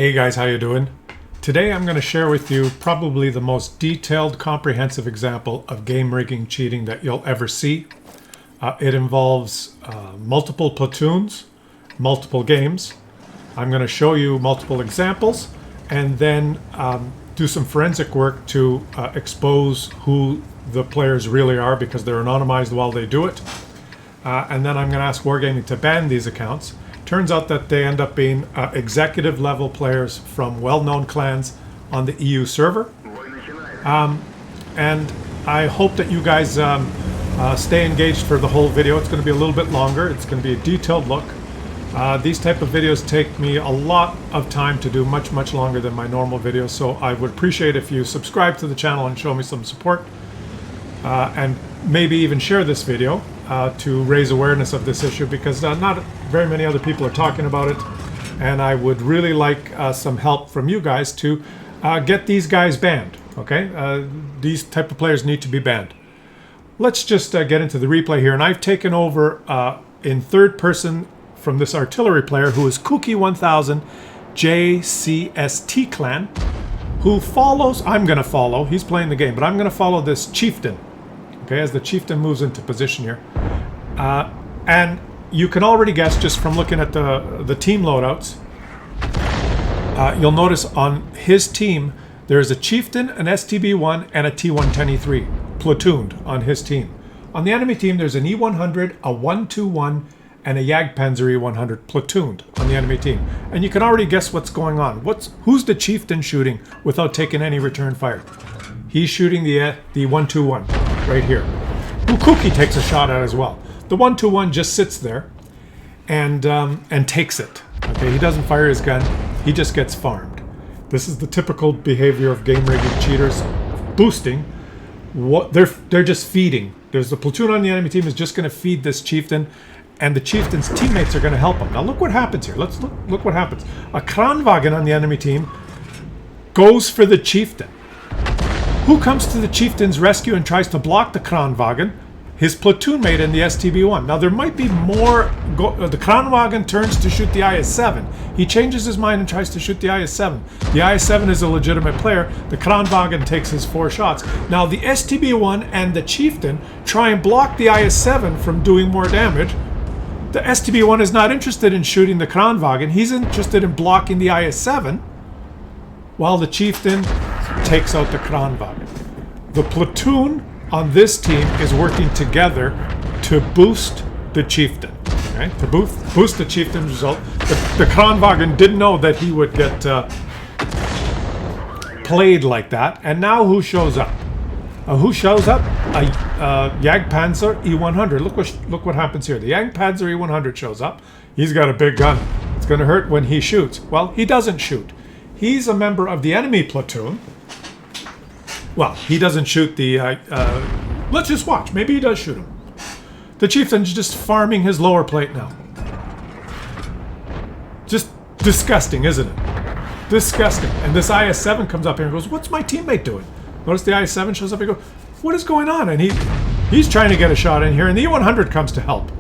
Hey guys, how you doing? Today I'm going to share with you probably the most detailed, comprehensive example of game rigging cheating that you'll ever see. It involves multiple platoons, multiple games. I'm going to show you multiple examples and then do some forensic work to expose who the players really are because they're anonymized while they do it. And then I'm going to ask Wargaming to ban these accounts. Turns out that they end up being executive level players from well-known clans on the EU server. And I hope that you guys stay engaged for the whole video. It's going to be a little bit longer. It's going to be a detailed look. These type of videos take me a lot of time to do, much longer than my normal videos. So I would appreciate if you subscribe to the channel and show me some support. And maybe even share this video to raise awareness of this issue, because not very many other people are talking about it, and I would really like some help from you guys to get these guys banned. Okay, these type of players need to be banned. Let's just get into the replay here, and I've taken over in third person from this artillery player who is Kookie1000 JCST clan, who follows. I'm going to follow. He's playing the game, but I'm going to follow this chieftain. Okay, as the chieftain moves into position here. And you can already guess just from looking at the team loadouts. You'll notice on his team, there's a chieftain, an STB-1, and a T-110E3 platooned on his team. On the enemy team, there's an E-100, a 121, and a Jagdpanzer E-100 platooned on the enemy team. And you can already guess what's going on. Who's the chieftain shooting without taking any return fire? He's shooting the 121 right here, who Kookie takes a shot at as well. The 121 just sits there and takes it. Okay, he doesn't fire his gun. He just gets farmed. This is the typical behavior of game rigging cheaters. Boosting. What they're just feeding. There's the platoon on the enemy team is just going to feed this chieftain, and the chieftain's teammates are going to help him. Now look what happens here. Let's look what happens. A Kranwagen on the enemy team goes for the chieftain. Who comes to the chieftain's rescue and tries to block the Kranwagen? His platoon mate in the STB-1. Now there might be more. The Kranwagen turns to shoot the IS-7. He changes his mind and tries to shoot the IS-7. The IS-7 is a legitimate player. The Kranwagen takes his 4 shots. Now the STB-1 and the chieftain try and block the IS-7 from doing more damage. The STB-1 is not interested in shooting the Kranwagen. He's interested in blocking the IS-7, while the chieftain takes out the Kranwagen. The platoon on this team is working together to boost the chieftain. Okay? To boost the chieftain's result. The Kranwagen didn't know that he would get played like that. And now who shows up? Who shows up? A Jagdpanzer E-100. Look what happens here. The Jagdpanzer E-100 shows up. He's got a big gun. It's going to hurt when he shoots. Well, he doesn't shoot. He's a member of the enemy platoon. Well, he doesn't shoot the... let's just watch. Maybe he does shoot him. The chieftain's just farming his lower plate now. Just disgusting, isn't it? Disgusting. And this IS-7 comes up here and goes, what's my teammate doing? Notice the IS-7 shows up and goes, what is going on? And he's trying to get a shot in here, and the E-100 comes to help.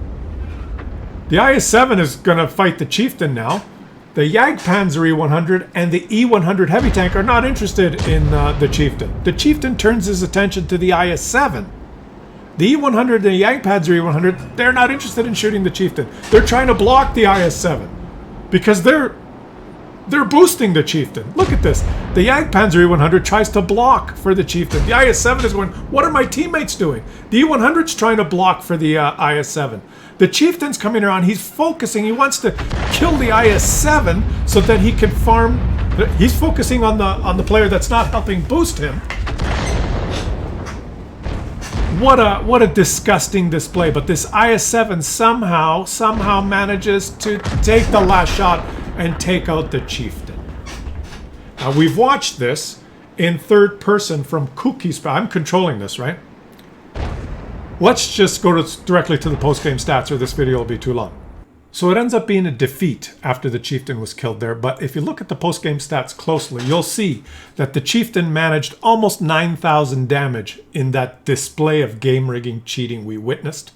The IS-7 is going to fight the chieftain now. The Jagdpanzer E-100 and the E-100 heavy tank are not interested in the chieftain. The chieftain turns his attention to the IS-7. The E-100 and the Jagdpanzer E-100, they're not interested in shooting the chieftain. They're trying to block the IS-7 because they're boosting the chieftain. Look at this. The Jagdpanzer E-100 tries to block for the chieftain. The IS-7 is going, what are my teammates doing? The E-100's trying to block for the IS-7. The chieftain's coming around. He's focusing. He wants to kill the IS-7 so that he can farm. He's focusing on the player that's not helping boost him. What a disgusting display. But this IS-7 somehow manages to take the last shot and take out the chieftain. Now we've watched this in third person from Kookie's. I'm controlling this, right? Let's just go directly to the post-game stats, or this video will be too long. So it ends up being a defeat after the chieftain was killed there, but if you look at the post-game stats closely, you'll see that the chieftain managed almost 9,000 damage in that display of game rigging cheating we witnessed.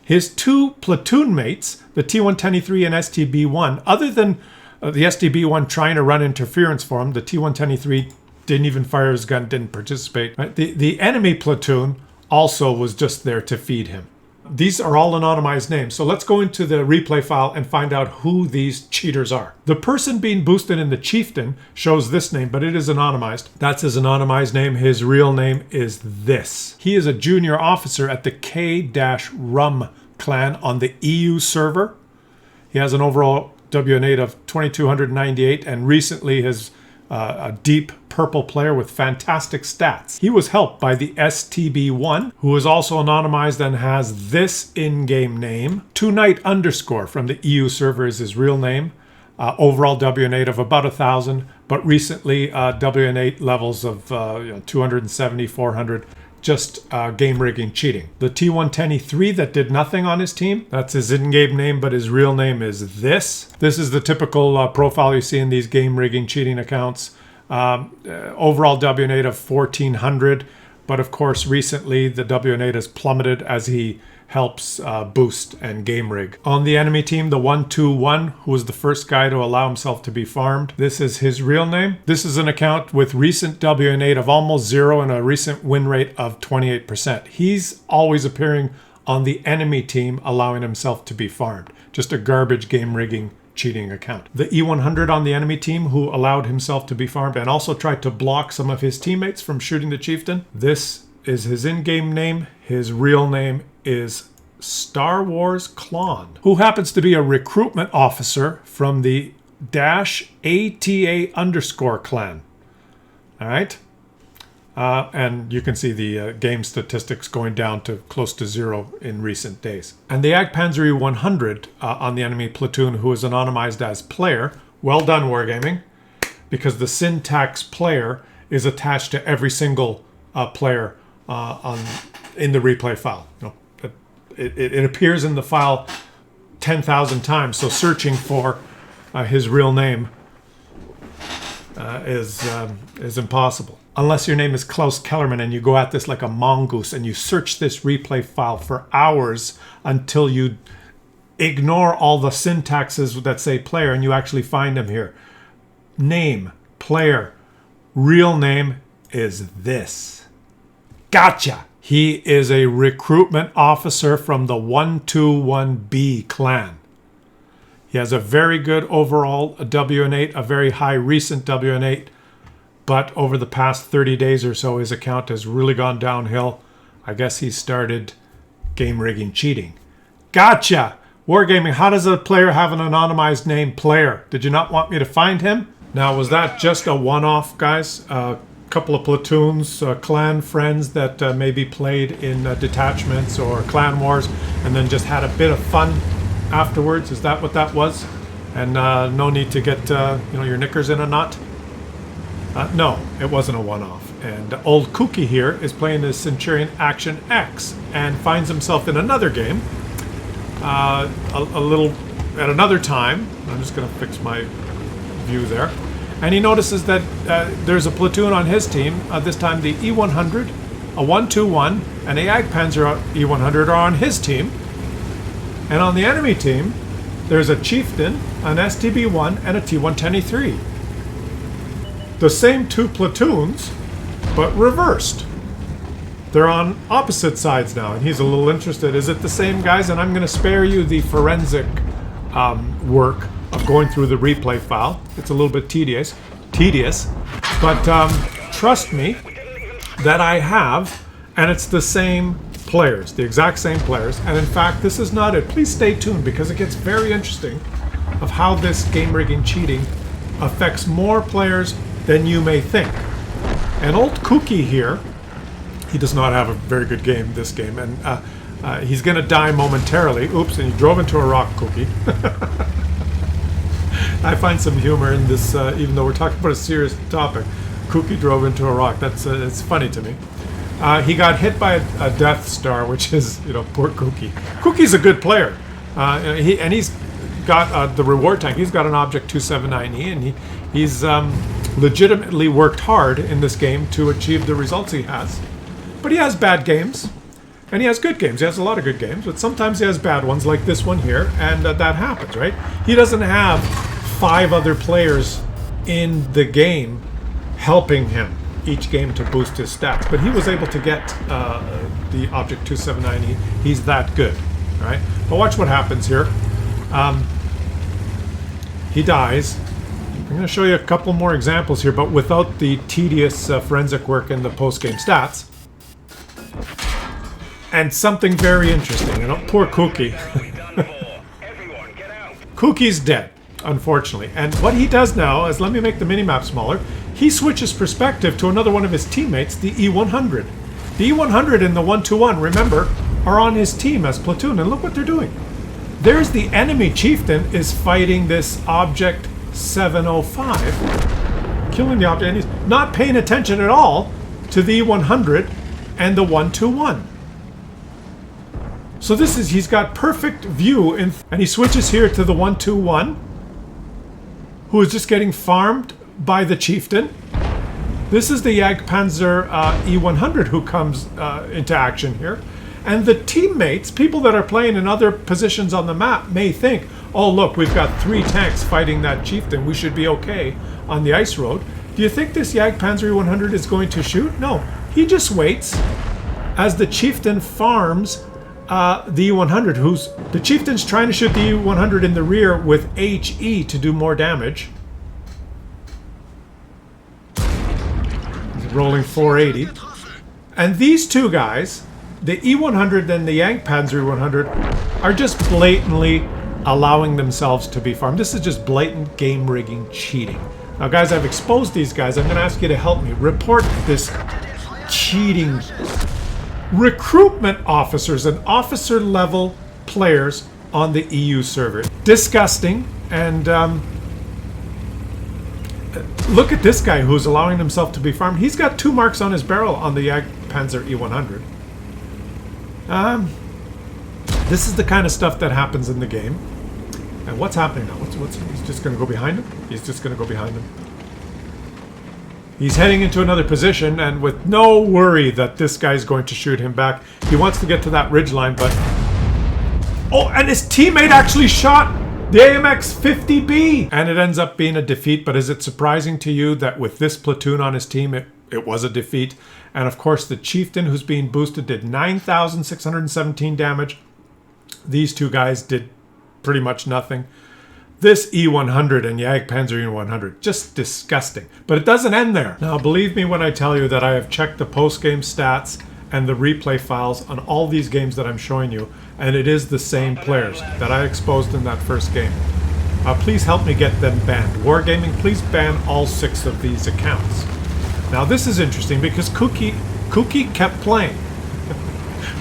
His 2 platoon mates, the T-110E3 and STB-1, other than the SDB-1 trying to run interference for him. The T-123 didn't even fire his gun, didn't participate. Right? The enemy platoon also was just there to feed him. These are all anonymized names. So let's go into the replay file and find out who these cheaters are. The person being boosted in the Chieftain shows this name, but it is anonymized. That's his anonymized name. His real name is this. He is a junior officer at the K-Rum clan on the EU server. He has an overall WN8 of 2298 and recently has a deep purple player with fantastic stats. He was helped by the STB1, who is also anonymized and has this in-game name. Tonight underscore from the EU server is his real name. Overall WN8 of about 1,000, but recently WN8 levels of 270, 400. Just game rigging cheating. The T110E3 that did nothing on his team, that's his in-game name, but his real name is this. This is the typical profile you see in these game rigging cheating accounts. Overall WN8 of 1,400, but of course recently the WN8 has plummeted as he helps boost and game rig. On the enemy team, the 121, who was the first guy to allow himself to be farmed. This is his real name. This is an account with recent WN8 of almost 0 and a recent win rate of 28%. He's always appearing on the enemy team, allowing himself to be farmed. Just a garbage game rigging cheating account. The E100 on the enemy team, who allowed himself to be farmed and also tried to block some of his teammates from shooting the Chieftain. This is his in-game name. His real name is Star Wars Clon, who happens to be a recruitment officer from the -ATA_ clan. All right. And you can see the game statistics going down to close to 0 in recent days. And the Jagdpanzer 100 on the enemy platoon, who is anonymized as player. Well done, Wargaming, because the syntax player is attached to every single player in the replay file. It appears in the file 10,000 times, so searching for his real name is impossible. Unless your name is Klaus Kellerman and you go at this like a mongoose and you search this replay file for hours until you ignore all the syntaxes that say player and you actually find them here. Name, player, real name is this. Gotcha! He is a recruitment officer from the 121B clan. He has a very good overall WN8, a very high recent WN8, but over the past 30 days or so, his account has really gone downhill. I guess he started game rigging cheating. Gotcha! Wargaming, how does a player have an anonymized name player? Did you not want me to find him? Now, was that just a one-off, guys? Couple of platoons, clan friends that maybe played in detachments or clan wars and then just had a bit of fun afterwards? Is that what that was? And no need to get your knickers in a knot? No, it wasn't a one-off. And old Kooky here is playing the Centurion Action X and finds himself in another game a little at another time. I'm just going to fix my view there. And he notices that there's a platoon on his team. This time the E100, a 121, and a Jagdpanzer E100 are on his team. And on the enemy team, there's a Chieftain, an STB1, and a T110E3. The same two platoons, but reversed. They're on opposite sides now, and he's a little interested. Is it the same guys? And I'm going to spare you the forensic work of going through the replay file. It's a little bit tedious, but trust me that I have, and it's the same players, the exact same players. And in fact, this is not it. Please stay tuned because it gets very interesting of how this game rigging cheating affects more players than you may think. And old Kooky here, he does not have a very good game this game, and he's going to die momentarily. Oops, and he drove into a rock, Kooky. I find some humor in this, even though we're talking about a serious topic. Kooky drove into a rock. That's it's funny to me. He got hit by a Death Star, which is, poor Kooky. Kookie's a good player, he's got the reward tank. He's got an Object 279E, and he's legitimately worked hard in this game to achieve the results he has. But he has bad games, and he has good games. He has a lot of good games, but sometimes he has bad ones, like this one here, and that happens, right? He doesn't have 5 other players in the game helping him each game to boost his stats. But he was able to get the Object 279E. He's that good, right? But watch what happens here. He dies. I'm going to show you a couple more examples here, but without the tedious forensic work in the post-game stats. And something very interesting. You know, poor Cookie. Cookie's dead, unfortunately. And what he does now is, let me make the minimap smaller, he switches perspective to another one of his teammates, the E100. The E100 and the 121, remember, are on his team as platoon. And look what they're doing. There's the enemy chieftain is fighting this Object 705, killing the object, and he's not paying attention at all to the E100 and the 121. So this is, he's got perfect view, and he switches here to the 121, who is just getting farmed by the chieftain. This is the Jagdpanzer E100 who comes into action here. And the teammates, people that are playing in other positions on the map, may think, oh look, we've got 3 tanks fighting that chieftain, we should be okay on the ice road. Do you think this Jagdpanzer E100 is going to shoot? No, he just waits as the chieftain farms the E100, who's, the chieftain's trying to shoot the E100 in the rear with HE to do more damage. He's rolling 480. And these two guys, the E100 and the Jagdpanzer E100, are just blatantly allowing themselves to be farmed. This is just blatant game rigging cheating. Now guys, I've exposed these guys. I'm going to ask you to help me report this cheating. Recruitment officers and officer level players on the EU server. Disgusting. And look at this guy who's allowing himself to be farmed. He's got 2 marks on his barrel on the Jagdpanzer E100. This is the kind of stuff that happens in the game. And what's happening now? He's just going to go behind him? He's just going to go behind him. He's heading into another position, and with no worry that this guy's going to shoot him back. He wants to get to that ridgeline, but... Oh, and his teammate actually shot the AMX-50B! And it ends up being a defeat, but is it surprising to you that with this platoon on his team, it was a defeat? And of course, the chieftain who's being boosted did 9,617 damage. These 2 guys did pretty much nothing. This E100 and Jagdpanzer E100, just disgusting. But it doesn't end there. Now, believe me when I tell you that I have checked the post-game stats and the replay files on all these games that I'm showing you, and it is the same players that I exposed in that first game. Please help me get them banned. Wargaming, please ban all 6 of these accounts. Now, this is interesting because Cookie kept playing.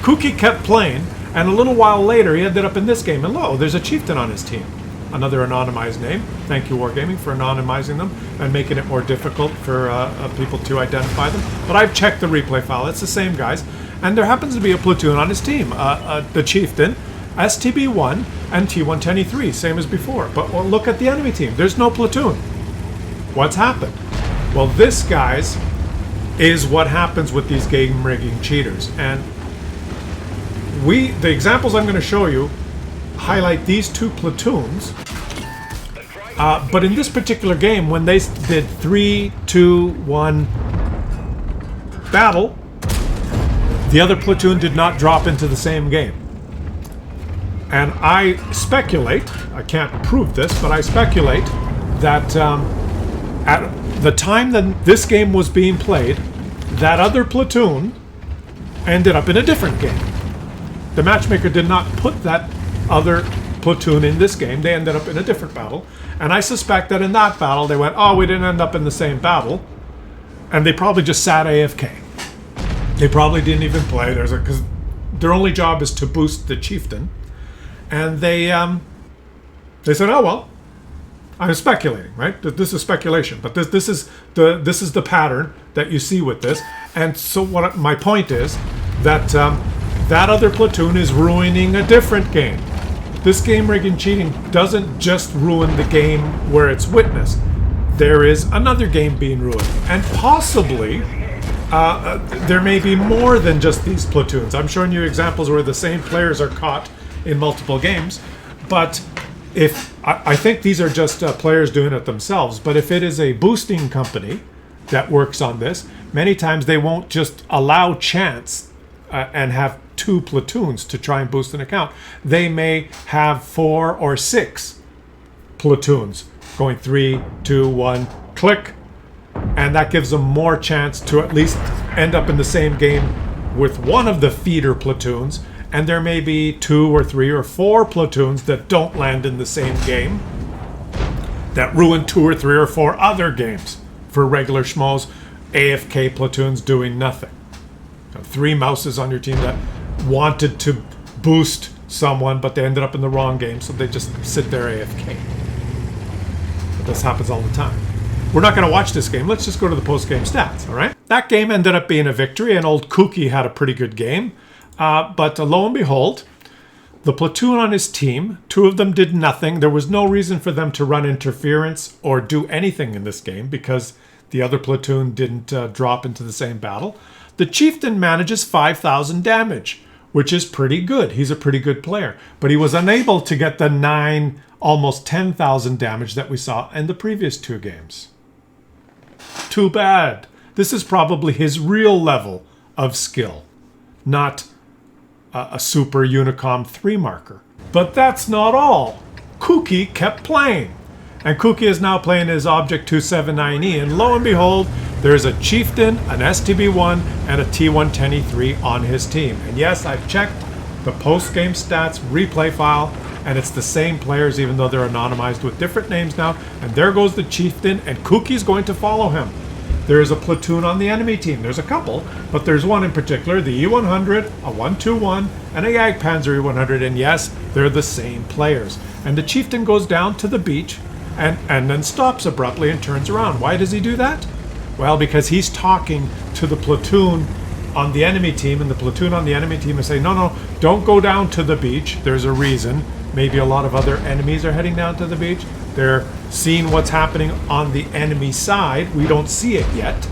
Cookie kept playing, and a little while later he ended up in this game, and lo, there's a chieftain on his team. Another anonymized name. Thank you, Wargaming, for anonymizing them and making it more difficult for people to identify them. But I've checked the replay file. It's the same guys. And there happens to be a platoon on his team. The chieftain, STB-1, and T-110E3, same as before. But well, look at the enemy team. There's no platoon. What's happened? Well, this, guys, is what happens with these game rigging cheaters. And the examples I'm going to show you highlight these 2 platoons, but in this particular game, when they did 3, 2, 1 battle, the other platoon did not drop into the same game. And I speculate, I can't prove this, but I speculate that at the time that this game was being played, that other platoon ended up in a different game. The matchmaker did not put that other platoon in this game. They ended up in a different battle, and I suspect that in that battle they went, oh, we didn't end up in the same battle, and they probably just sat AFK. They probably didn't even play. Because their only job is to boost the chieftain, and they said, oh well, I'm speculating, right? This is speculation, but this is the pattern that you see with this. And so what my point is that that other platoon is ruining a different game. This game rigging cheating doesn't just ruin the game where it's witnessed. There is another game being ruined. And possibly, there may be more than just these platoons. I'm showing you examples where the same players are caught in multiple games. But I think these are just players doing it themselves, but if it is a boosting company that works on this, many times they won't just allow chance and have 2 platoons to try and boost an account. They may have 4 or 6 platoons going 3, 2, 1, click, and that gives them more chance to at least end up in the same game with one of the feeder platoons. And there may be 2 or 3 or 4 platoons that don't land in the same game that ruin 2 or 3 or 4 other games for regular schmoes, AFK platoons doing nothing. 3 mouses on your team that wanted to boost someone, but they ended up in the wrong game, so they just sit there AFK. But this happens all the time. We're not going to watch this game. Let's just go to the post-game stats, all right? That game ended up being a victory, and old Kooky had a pretty good game. But lo and behold, the platoon on his team, 2 of them did nothing. There was no reason for them to run interference or do anything in this game because the other platoon didn't drop into the same battle. The chieftain manages 5,000 damage, which is pretty good. He's a pretty good player. But he was unable to get the 9, almost 10,000 damage that we saw in the previous 2 games. Too bad. This is probably his real level of skill, not a Super Unicom 3 marker. But that's not all. Kooky kept playing. And Kooky is now playing his Object 279E, and lo and behold, there's a Chieftain, an STB-1, and a T110E3 on his team. And yes, I've checked the post-game stats replay file, and it's the same players even though they're anonymized with different names now. And there goes the Chieftain, and Kooky's going to follow him. There is a platoon on the enemy team. There's a couple, but there's one in particular, the E100, a 121, and a Jagdpanzer E100, and yes, they're the same players. And the Chieftain goes down to the beach and then stops abruptly and turns around. Why does he do that? Well, because he's talking to the platoon on the enemy team, and the platoon on the enemy team is saying, no, don't go down to the beach. There's a reason. Maybe a lot of other enemies are heading down to the beach. They're seeing what's happening on the enemy side. We don't see it yet.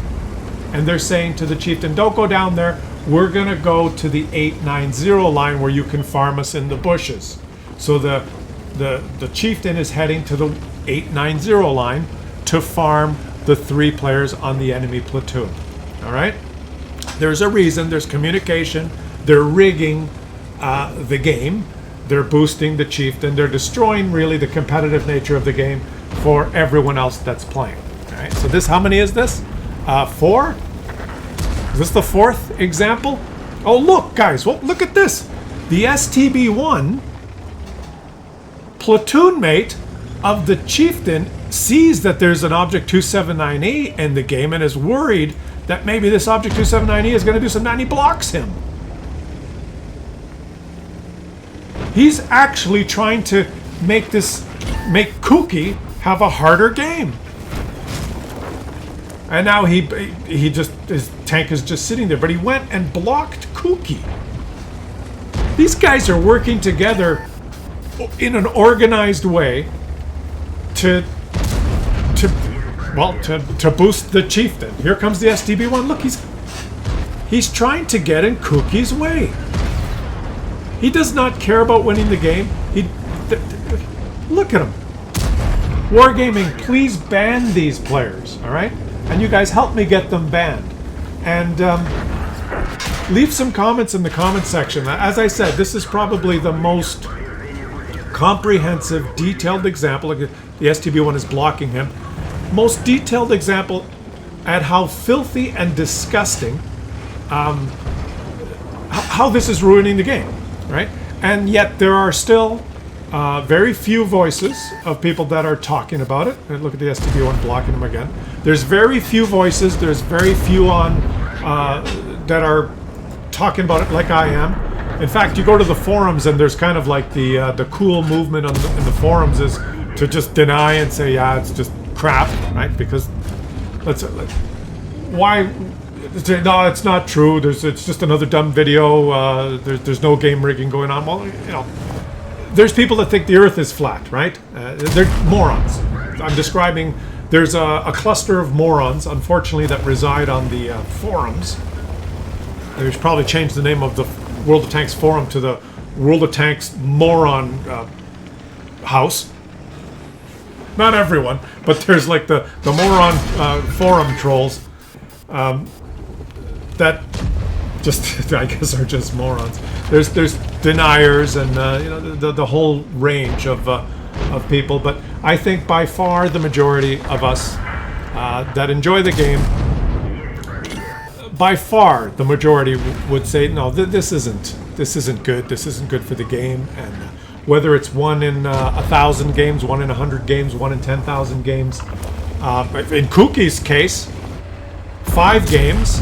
And they're saying to the chieftain, don't go down there. We're going to go to the 890 line where you can farm us in the bushes. So the chieftain is heading to the 890 line to farm the 3 players on the enemy platoon. All right? There's a reason. There's communication. They're rigging the game. They're boosting the chieftain. They're destroying really the competitive nature of the game for everyone else that's playing. All right. So this, how many is this? 4? Is this the 4th example? Oh, look, guys. Well, look at this. The STB-1 platoon mate of the chieftain sees that there's an Object 279E in the game and is worried that maybe this Object 279E is going to do something, and he blocks him. He's actually trying to make Kooky have a harder game. And now he just, his tank is just sitting there, but he went and blocked Kooky. These guys are working together in an organized way to boost the chieftain. Here comes the STB-1. Look, he's trying to get in Kooky's way. He does not care about winning the game. Look at him. Wargaming, please ban these players, all right? And you guys help me get them banned. And leave some comments in the comment section. As I said, this is probably the most comprehensive, detailed example. The STB-1 is blocking him. Most detailed example at how filthy and disgusting how this is ruining the game. Right? And yet there are still very few voices of people that are talking about it. And look at the STB-1 blocking him again. There's very few voices. There's very few on that are talking about it like I am. In fact, you go to the forums and there's kind of like the cool movement in the forums is to just deny and say, yeah, it's just crap, right? Because why? No, it's not true. It's just another dumb video. There's no game rigging going on. Well, you know, there's people that think the Earth is flat, right? They're morons. I'm describing. There's a cluster of morons, unfortunately, that reside on the forums. They should probably change the name of the World of Tanks forum to the World of Tanks moron house. Not everyone, but there's like the moron forum trolls that just, I guess, are just morons. There's deniers and you know, the whole range of people, but I think by far the majority of us that enjoy the game, by far the majority would say, no, this isn't good. This isn't good for the game. And whether it's 1 in 1,000 games, 1 in 100 games, 1 in 10,000 games, in Kookie's case, 5 games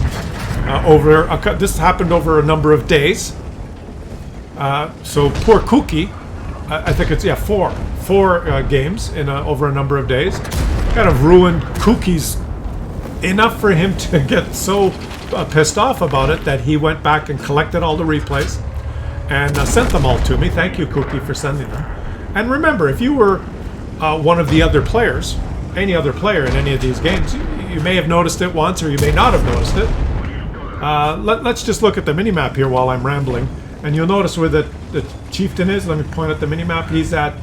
this happened over a number of days. So poor Kookie, I think it's, yeah, four games in over a number of days, kind of ruined Kookie's enough for him to get so pissed off about it that he went back and collected all the replays and sent them all to me. Thank you, Kookie, for sending them. And remember, if you were one of the other players, any other player in any of these games, you may have noticed it once or you may not have noticed it. Let's just look at the minimap here while I'm rambling, and you'll notice where the chieftain is. Let me point at the minimap. He's at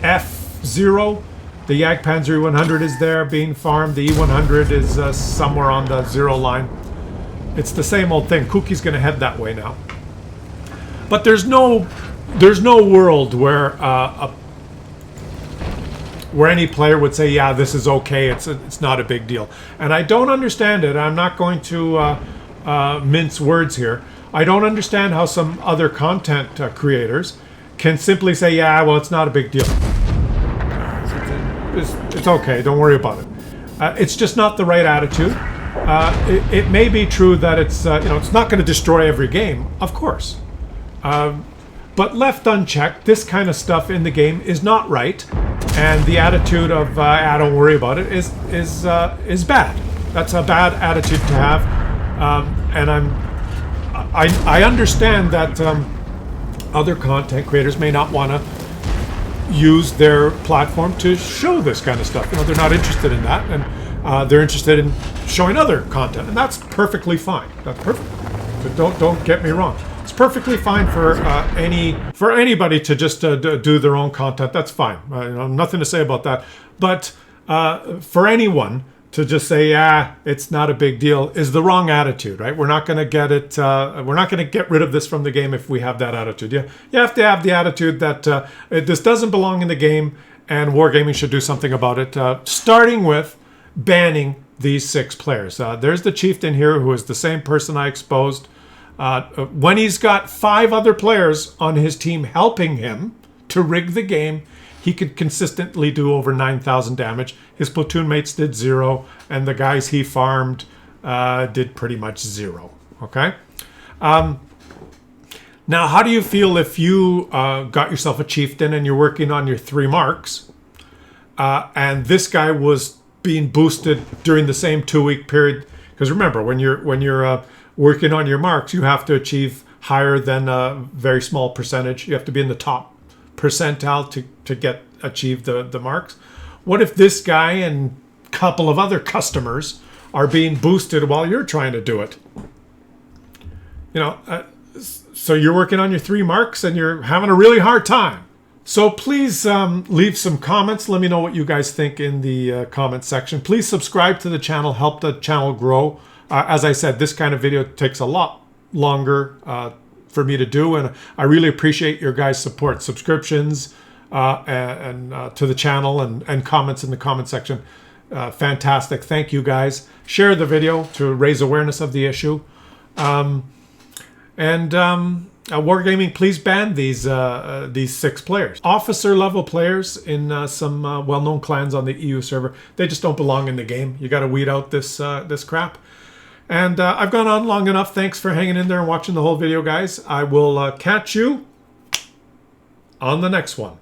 F0. The Jagdpanzer E100 is there being farmed. The E100 is somewhere on the 0 line. It's the same old thing. Kookie's going to head that way now. But there's no world where any player would say, yeah, this is okay, it's not a big deal. And I don't understand it. I'm not going to mince words here. I don't understand how some other content creators can simply say, yeah, well, it's not a big deal. It's okay, don't worry about it. It's just not the right attitude. It may be true that it's it's not going to destroy every game, of course. But left unchecked, this kind of stuff in the game is not right, and the attitude of don't worry about it is bad. That's a bad attitude to have, and I understand that other content creators may not want to use their platform to show this kind of stuff. They're not interested in that, and they're interested in showing other content, and that's perfectly fine. That's perfect. But don't get me wrong. It's perfectly fine for anybody to just do their own content. That's fine. Nothing to say about that. But for anyone to just say, yeah, it's not a big deal, is the wrong attitude, right? We're not going to get it. We're not going to get rid of this from the game if we have that attitude. You have to have the attitude that this doesn't belong in the game, and Wargaming should do something about it. Starting with banning these 6 players. There's the chieftain here, who is the same person I exposed. When he's got 5 other players on his team helping him to rig the game, he could consistently do over 9,000 damage. His platoon mates did 0, and the guys he farmed did pretty much 0. Okay? Now, how do you feel if you got yourself a chieftain and you're working on your 3 marks, and this guy was being boosted during the same 2-week period? Because remember, when you're working on your marks, you have to achieve higher than a very small percentage. You have to be in the top percentile to achieve the marks. What if this guy and a couple of other customers are being boosted while you're trying to do it? So you're working on your 3 marks and you're having a really hard time. So please leave some comments. Let me know what you guys think in the comment section. Please subscribe to the channel. Help the channel grow. As I said, this kind of video takes a lot longer for me to do, and I really appreciate your guys' support. Subscriptions and to the channel and comments in the comment section. Fantastic. Thank you, guys. Share the video to raise awareness of the issue. Wargaming, please ban these 6 players. Officer level players in some well-known clans on the EU server. They just don't belong in the game. You got to weed out this crap. And I've gone on long enough. Thanks for hanging in there and watching the whole video, guys. I will catch you on the next one.